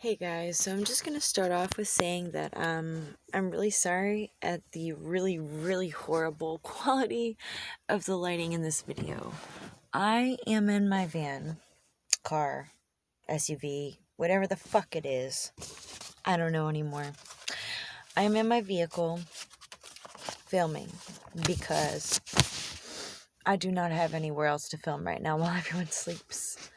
Hey guys, so I'm just gonna start off with saying that I'm really sorry at the really horrible quality of the lighting in this video. I am in my van, car, SUV, whatever the fuck it is. I don't know anymore. I am in my vehicle filming because I do not have anywhere else to film right now while everyone sleeps.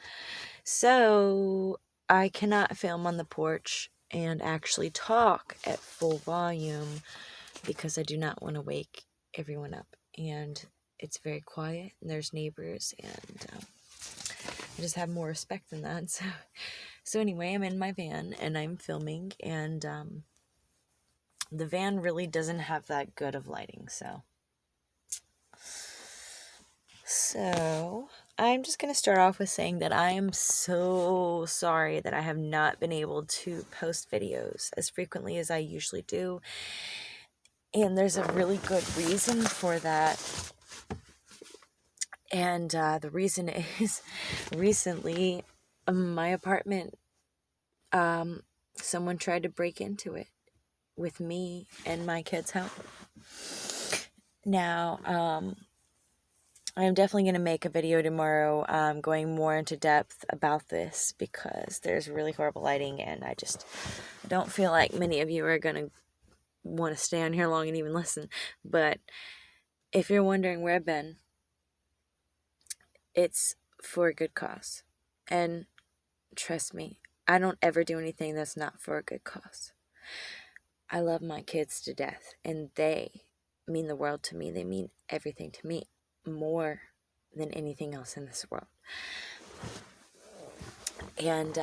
So I cannot film on the porch and actually talk at full volume because I do not want to wake everyone up. And it's very quiet and there's neighbors, and I just have more respect than that. So anyway, I'm in my van and I'm filming, and the van really doesn't have that good of lighting. So I'm just going to start off with saying that I am so sorry that I have not been able to post videos as frequently as I usually do. And there's a really good reason for that. And the reason is recently my apartment, someone tried to break into it with me and my kids' help. Now, I'm definitely going to make a video tomorrow going more into depth about this because there's really horrible lighting, and I don't feel like many of you are going to want to stay on here long and even listen. But if you're wondering where I've been, it's for a good cause. And trust me, I don't ever do anything that's not for a good cause. I love my kids to death, and they mean the world to me. They mean everything to me, more than anything else in this world. And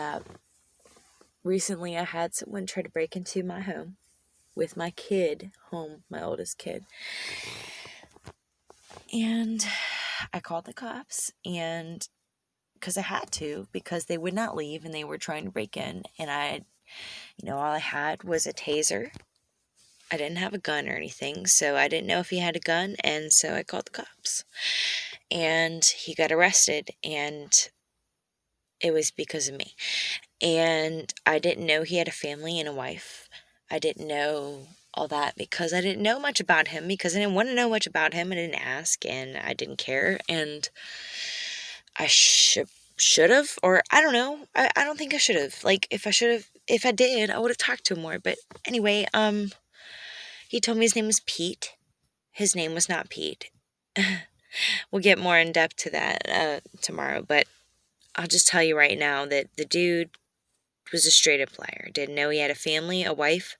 recently I had someone try to break into my home with my kid home, my oldest kid. And I called the cops, and because I had to, because they would not leave and they were trying to break in. And all I had was a taser. I didn't have a gun or anything, so I didn't know if he had a gun, and so I called the cops. And he got arrested, and it was because of me. And I didn't know he had a family and a wife. I didn't know all that because I didn't know much about him, because I didn't want to know much about him. I didn't ask, and I didn't care, and I should have, or I don't know. I don't think I should have. Like, if I did, I would have talked to him more. But anyway, he told me his name was Pete. His name was not Pete. We'll get more in depth to that tomorrow, but I'll just tell you right now that the dude was a straight up liar. Didn't know he had a family, a wife,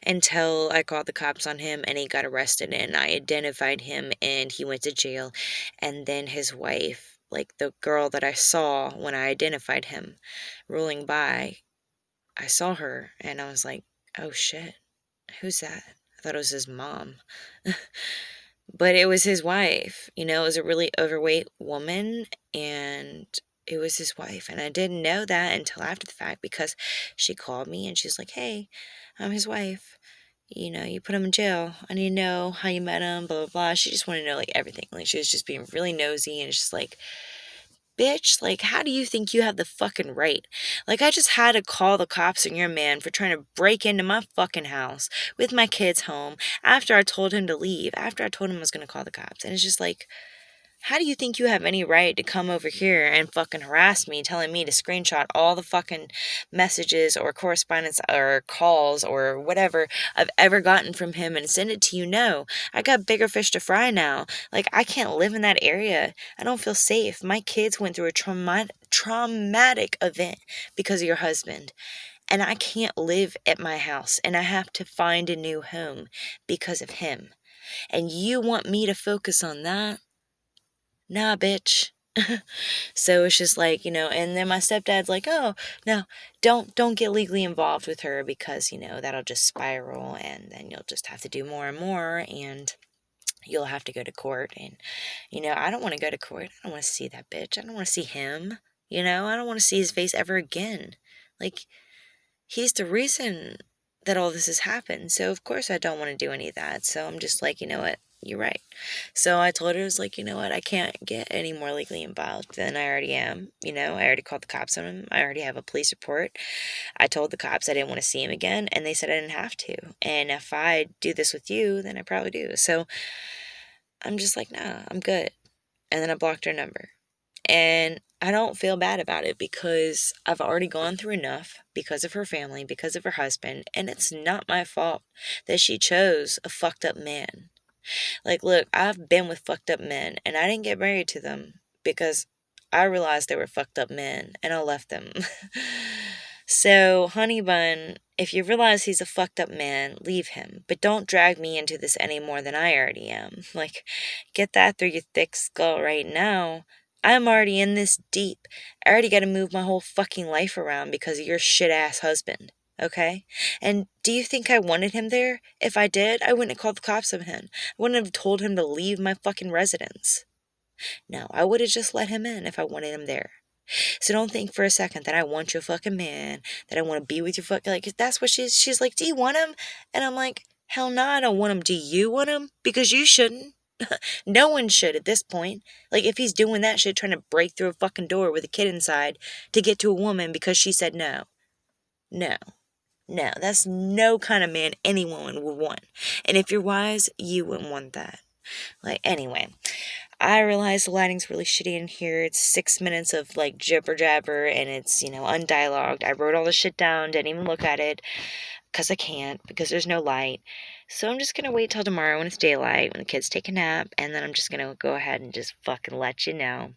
until I called the cops on him and he got arrested, and I identified him and he went to jail. And then his wife, like the girl that I saw when I identified him rolling by, I saw her and I was like, oh shit, who's that? I thought it was his mom. But it was his wife. It was a really overweight woman, and it was his wife. And I didn't know that until after the fact, because she called me and she's like, hey, I'm his wife. You put him in jail. I need to know how you met him, blah, blah, blah. She just wanted to know, like, everything. Like, she was just being really nosy, and it's just like, bitch, like, how do you think you have the fucking right? Like, I just had to call the cops on your man for trying to break into my fucking house with my kids home after I told him to leave, after I told him I was going to call the cops. And it's just like, how do you think you have any right to come over here and fucking harass me, telling me to screenshot all the fucking messages or correspondence or calls or whatever I've ever gotten from him and send it to you? No, I got bigger fish to fry now. Like, I can't live in that area. I don't feel safe. My kids went through a traumatic event because of your husband. And I can't live at my house, and I have to find a new home because of him. And you want me to focus on that? Nah, bitch. So it's just like, and then my stepdad's like, oh, no, don't get legally involved with her, because, that'll just spiral, and then you'll just have to do more and more, and you'll have to go to court. And, I don't want to go to court. I don't want to see that bitch. I don't want to see him. I don't want to see his face ever again. Like, he's the reason that all this has happened. So of course I don't want to do any of that. So I'm just like, you know what? You're right. So I told her, I was like, you know what? I can't get any more legally involved than I already am. I already called the cops on him. I already have a police report. I told the cops I didn't want to see him again, and they said I didn't have to. And if I do this with you, then I probably do. So I'm just like, nah, I'm good. And then I blocked her number. And I don't feel bad about it because I've already gone through enough because of her family, because of her husband, and it's not my fault that she chose a fucked up man. Like, look, I've been with fucked up men, and I didn't get married to them because I realized they were fucked up men, and I left them. So, honey bun, if you realize he's a fucked up man, leave him. But don't drag me into this any more than I already am. Like, get that through your thick skull right now. I'm already in this deep. I already got to move my whole fucking life around because of your shit ass husband. Okay? And do you think I wanted him there? If I did, I wouldn't have called the cops on him. I wouldn't have told him to leave my fucking residence. No, I would have just let him in if I wanted him there. So don't think for a second that I want your fucking man, that I want to be with your fucking, like, that's what she's like, do you want him? And I'm like, hell no, I don't want him. Do you want him? Because you shouldn't. No one should at this point. Like, if he's doing that shit, trying to break through a fucking door with a kid inside to get to a woman because she said no. No. No, that's no kind of man any woman would want. And if you're wise, you wouldn't want that. Like, anyway, I realize the lighting's really shitty in here. It's 6 minutes of like jibber jabber and it's, undialogued. I wrote all the shit down, didn't even look at it because I can't, because there's no light. So I'm just going to wait till tomorrow when it's daylight, when the kids take a nap, and then I'm just going to go ahead and just fucking let you know.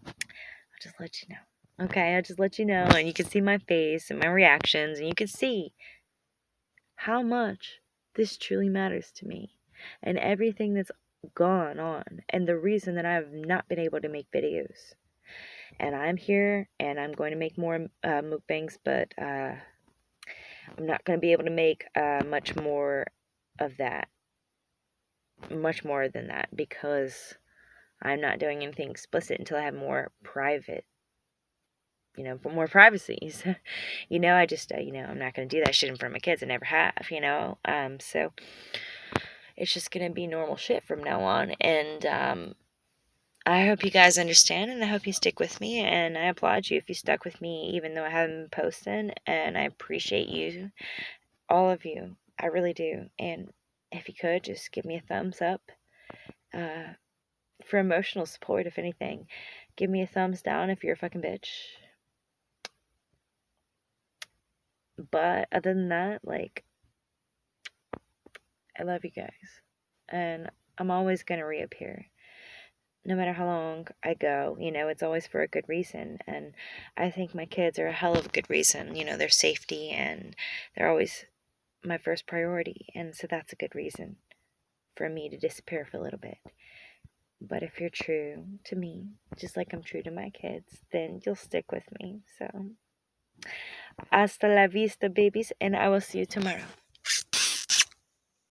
I'll just let you know. Okay, I'll just let you know, and you can see my face and my reactions, and you can see how much this truly matters to me and everything that's gone on and the reason that I have not been able to make videos. And I'm here and I'm going to make more mukbangs, but I'm not going to be able to make much more of that, much more than that, because I'm not doing anything explicit until I have more private, for more privacy. So, I just, I'm not going to do that shit in front of my kids. I never have, so it's just going to be normal shit from now on. And I hope you guys understand, and I hope you stick with me, and I applaud you if you stuck with me, even though I haven't been posting, and I appreciate you, all of you. I really do. And if you could, just give me a thumbs up for emotional support, if anything. Give me a thumbs down if you're a fucking bitch. But other than that, I love you guys. And I'm always going to reappear. No matter how long I go, it's always for a good reason. And I think my kids are a hell of a good reason. Their safety, and they're always my first priority. And so that's a good reason for me to disappear for a little bit. But if you're true to me, just like I'm true to my kids, then you'll stick with me. So, hasta la vista, babies, and I will see you tomorrow.